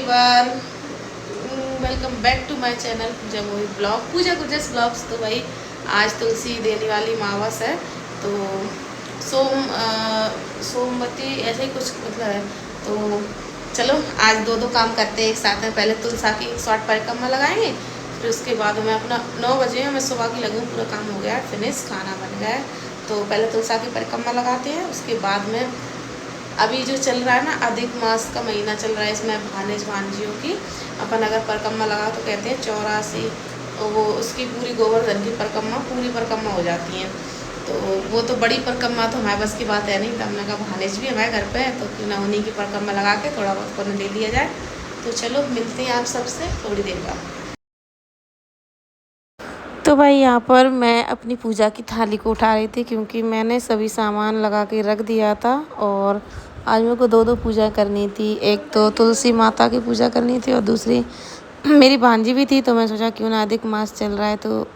Everyone, welcome back to my channel Pooja Mohit vlog, Pooja गुजस vlogs. तो भाई आज तुलसी देने वाली अमावस है, तो सोमवती ऐसे ही कुछ मतलब है। तो चलो आज दो काम करते हैं एक साथ में। पहले तुलसा की 108 परिक्रमा लगाएंगे, फिर उसके बाद मैं अपना 9 बजे मैं सुबह की लगूँ, पूरा काम हो गया फिनिश, खाना बन गया है। तो पहले तुलसा की परिक्रमा लगाते हैं, उसके बाद में अभी जो चल रहा है ना, अधिक मास का महीना चल रहा है, इसमें भानेज भांजियों की अपन अगर परिक्रमा लगा तो कहते हैं 84 वो उसकी पूरी गोवर्धन की परिक्रमा पूरी परिक्रमा हो जाती है। तो वो तो बड़ी परिक्रमा तो हमारे बस की बात है नहीं, तो हमने कहा भानेज भी हमारे घर पे है, तो क्यों ना उन्हीं की परिक्रमा लगा के थोड़ा बहुत पुण्य ले लिया जाए। तो चलो मिलते हैं आप सबसे थोड़ी देर बाद। तो भाई यहाँ पर मैं अपनी पूजा की थाली को उठा रही थी, क्योंकि मैंने सभी सामान लगा के रख दिया था। और आज मेरे को दो पूजा करनी थी, एक तो तुलसी माता की पूजा करनी थी और दूसरी मेरी भांजी भी थी। तो मैं सोचा क्यों ना अधिक मास चल रहा है तो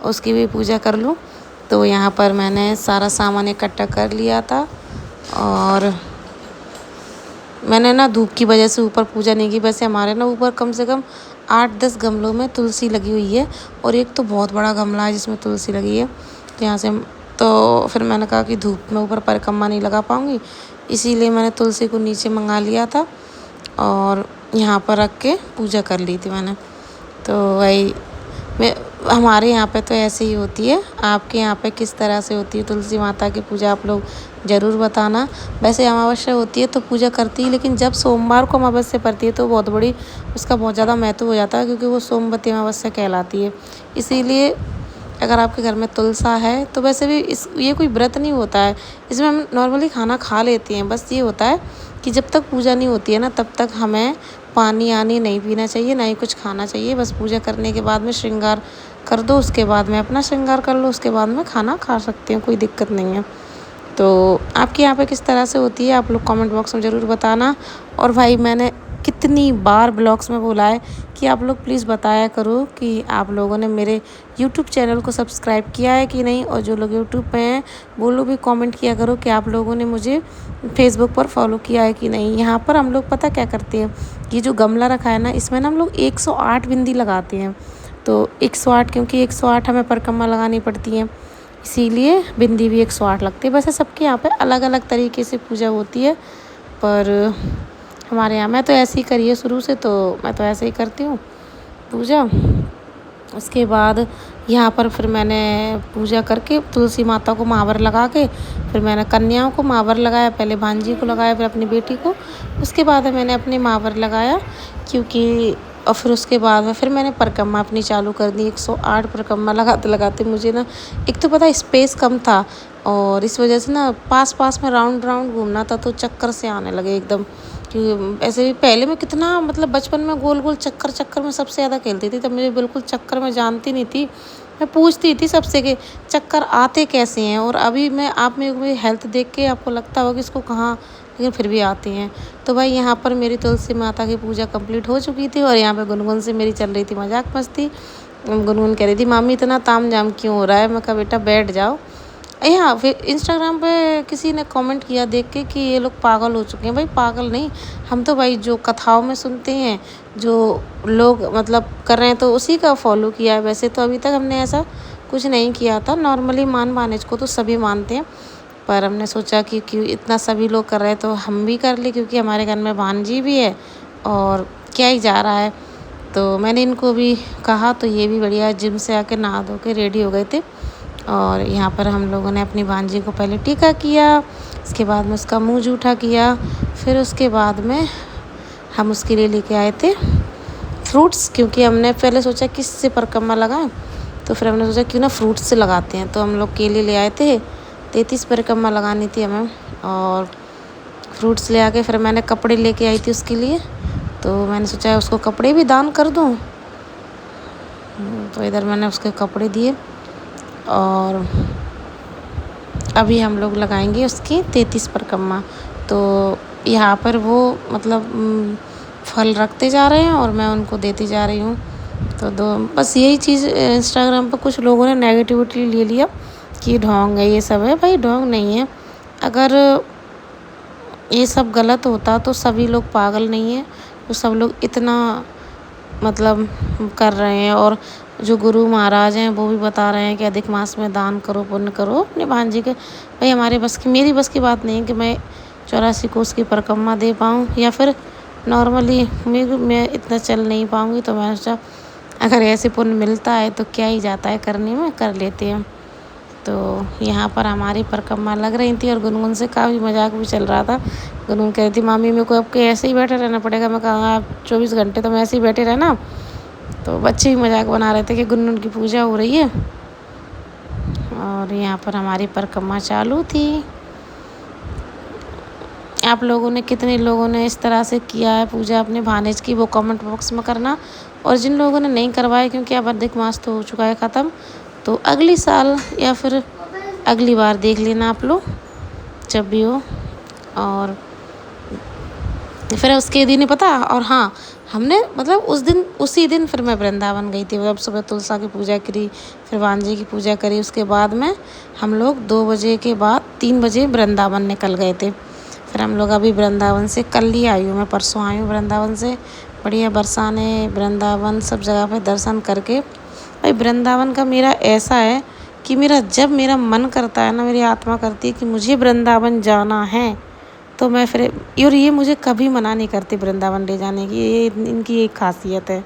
उसकी भी पूजा कर लूँ। तो यहाँ पर मैंने सारा सामान इकट्ठा कर लिया था, और मैंने ना धूप की वजह से ऊपर पूजा नहीं की। वैसे हमारे ना ऊपर कम से कम 8-10 गमलों में तुलसी लगी हुई है, और एक तो बहुत बड़ा गमला है जिसमें तुलसी लगी है। तो यहाँ से तो फिर मैंने कहा कि धूप में ऊपर परिक्रमा नहीं लगा पाऊँगी, इसीलिए मैंने तुलसी को नीचे मंगा लिया था और यहाँ पर रख के पूजा कर ली थी मैंने। तो वही मैं हमारे यहाँ पे तो ऐसे ही होती है। आपके यहाँ पे किस तरह से होती है तुलसी माता की पूजा, आप लोग ज़रूर बताना। वैसे अमावस्या होती है तो पूजा करती है, लेकिन जब सोमवार को अमावस्या पड़ती है तो बहुत बड़ी उसका बहुत ज़्यादा महत्व हो जाता है, क्योंकि वो सोमवती अमावस्या कहलाती है। इसीलिए अगर आपके घर में तुलसा है तो वैसे भी ये कोई व्रत नहीं होता है, इसमें हम नॉर्मली खाना खा लेते हैं। बस ये होता है कि जब तक पूजा नहीं होती है ना, तब तक हमें पानी आनी नहीं पीना चाहिए, ना ही कुछ खाना चाहिए। बस पूजा करने के बाद में श्रृंगार कर दो, उसके बाद में अपना श्रृंगार कर लो, उसके बाद में खाना खा सकते हैं, कोई दिक्कत नहीं है। तो आपके यहाँ पे किस तरह से होती है आप लोग कमेंट बॉक्स में ज़रूर बताना। और भाई मैंने कितनी बार ब्लॉग्स में बोला है कि आप लोग प्लीज़ बताया करो कि आप लोगों ने मेरे यूट्यूब चैनल को सब्सक्राइब किया है कि नहीं, और जो लोग यूट्यूब पे हैं वो लोग भी कमेंट किया करो कि आप लोगों ने मुझे फेसबुक पर फॉलो किया है कि नहीं। यहाँ पर हम लोग पता क्या करते हैं, ये जो गमला रखा है ना, इसमें ना हम लोग 108 बिंदी लगाते हैं। तो 108, क्योंकि 108 हमें परिक्रमा लगानी पड़ती है, इसीलिए बिंदी भी 108 लगती है। वैसे सबके यहाँ पे अलग अलग तरीके से पूजा होती है, पर हमारे यहाँ मैं तो ऐसे ही करी है शुरू से, तो मैं तो ऐसे ही करती हूँ पूजा। उसके बाद यहाँ पर फिर मैंने पूजा करके तुलसी माता को महावर लगा के फिर मैंने कन्याओं को महावर लगाया, पहले भांजी को लगाया, फिर अपनी बेटी को, उसके बाद मैंने अपने महावर लगाया, क्योंकि और फिर उसके बाद में फिर मैंने परिक्रमा अपनी चालू कर दी। 108 परिक्रमा लगाते लगाते मुझे ना, एक तो पता स्पेस कम था, और इस वजह से ना पास पास में राउंड राउंड घूमना था, तो चक्कर से आने लगे एकदम। कि ऐसे भी पहले मैं कितना मतलब बचपन में गोल गोल चक्कर में सबसे ज़्यादा खेलती थी, तब मुझे बिल्कुल चक्कर में जानती नहीं थी। मैं पूछती थी सबसे कि चक्कर आते कैसे हैं, और अभी मैं आप में मेरी हेल्थ देख के आपको लगता होगा कि इसको कहाँ, लेकिन फिर भी आती हैं। तो भाई यहाँ पर मेरी तुलसी माता की पूजा कंप्लीट हो चुकी थी, और यहाँ पे गुनगुन से मेरी चल रही थी मजाक मस्ती। गुनगुन कह रही थी मामी इतना ताम झाम क्यों हो रहा है। मैं कहा बेटा बैठ जाओ। यहाँ फिर इंस्टाग्राम पे किसी ने कमेंट किया देख के कि ये लोग पागल हो चुके हैं। भाई पागल नहीं, हम तो भाई जो कथाओं में सुनते हैं, जो लोग मतलब कर रहे हैं, तो उसी का फॉलो किया है। वैसे तो अभी तक हमने ऐसा कुछ नहीं किया था, नॉर्मली मान भानेज को तो सभी मानते हैं, पर हमने सोचा कि क्यों इतना सभी लोग कर रहे हैं तो हम भी कर ले, क्योंकि हमारे घर में भांजी भी है और क्या ही जा रहा है। तो मैंने इनको भी कहा, तो ये भी बढ़िया जिम से आके नहा धो के रेडी हो गए थे। और यहाँ पर हम लोगों ने अपनी भांजी को पहले टीका किया, उसके बाद में उसका मुंह जूठा किया, फिर उसके बाद में हम उसके लिए लेके आए थे फ्रूट्स, क्योंकि हमने पहले सोचा किससे परिक्रमा लगाएं, तो फिर हमने सोचा क्यों ना फ्रूट्स से लगाते हैं। तो हम लोग केले ले आए थे, 33 परिक्रमा लगानी थी हमें, और फ्रूट्स ले आके फिर मैंने कपड़े लेके आई थी उसके लिए। तो मैंने सोचा उसको कपड़े भी दान कर दूँ, तो इधर मैंने उसके कपड़े दिए। और अभी हम लोग लगाएंगे उसकी 33 परिक्रमा। तो यहाँ पर वो मतलब फल रखते जा रहे हैं और मैं उनको देती जा रही हूँ। तो बस यही चीज़ इंस्टाग्राम पर कुछ लोगों ने नेगेटिविटी ले लिया कि ढोंग है, ये सब है। भाई ढोंग नहीं है, अगर ये सब गलत होता तो सभी लोग पागल नहीं है। तो सब लोग इतना मतलब कर रहे हैं। और जो गुरु महाराज हैं वो भी बता रहे हैं कि अधिक मास में दान करो, पुण्य करो अपने भांजे के। भाई हमारे बस की, मेरी बस की बात नहीं है कि मैं 84 कोस की परिक्रमा दे पाऊँ, या फिर नॉर्मली मैं इतना चल नहीं पाऊँगी। तो मैं सोचा अगर ऐसे पुण्य मिलता है तो क्या ही जाता है करने में, कर लेते हैं। तो यहाँ पर हमारी परिक्रमा लग रही थी और गुनगुन से काफ़ी मजाक भी चल रहा था। गुनगुन कह रही थी मामी मेरे को अब के ऐसे ही बैठे रहना पड़ेगा। मैं कहा आप 24 घंटे तो मैं ऐसे ही बैठे रहना। तो बच्चे भी मजाक बना रहे थे कि गुनगुन की पूजा हो रही है और यहाँ पर हमारी परिक्रमा चालू थी। आप लोगों ने, कितने लोगों ने इस तरह से किया है पूजा अपने भानेज की, वो कमेंट बॉक्स में करना। और जिन लोगों ने नहीं करवाया, क्योंकि अब अधिक मास तो हो चुका है ख़त्म, तो अगली साल या फिर अगली बार देख लेना आप लोग जब भी हो। और फिर उसके दिन ही पता, और हाँ हमने मतलब उस दिन, उसी दिन फिर मैं वृंदावन गई थी। मतलब सुबह तुलसा की पूजा करी, फिर वांजे की पूजा करी, उसके बाद में हम लोग 2 बजे के बाद 3 बजे वृंदावन निकल गए थे। फिर हम लोग अभी वृंदावन से कल ही आई हूँ, मैं परसों आई हूँ वृंदावन से। बढ़िया बरसाने, वृंदावन सब जगह पे दर्शन करके। भाई वृंदावन का मेरा ऐसा है कि मेरा जब मेरा मन करता है ना, मेरी आत्मा करती है कि मुझे वृंदावन जाना है, तो मैं फिर, और ये मुझे कभी मना नहीं करती वृंदावन ले जाने की, ये इनकी एक खासियत है।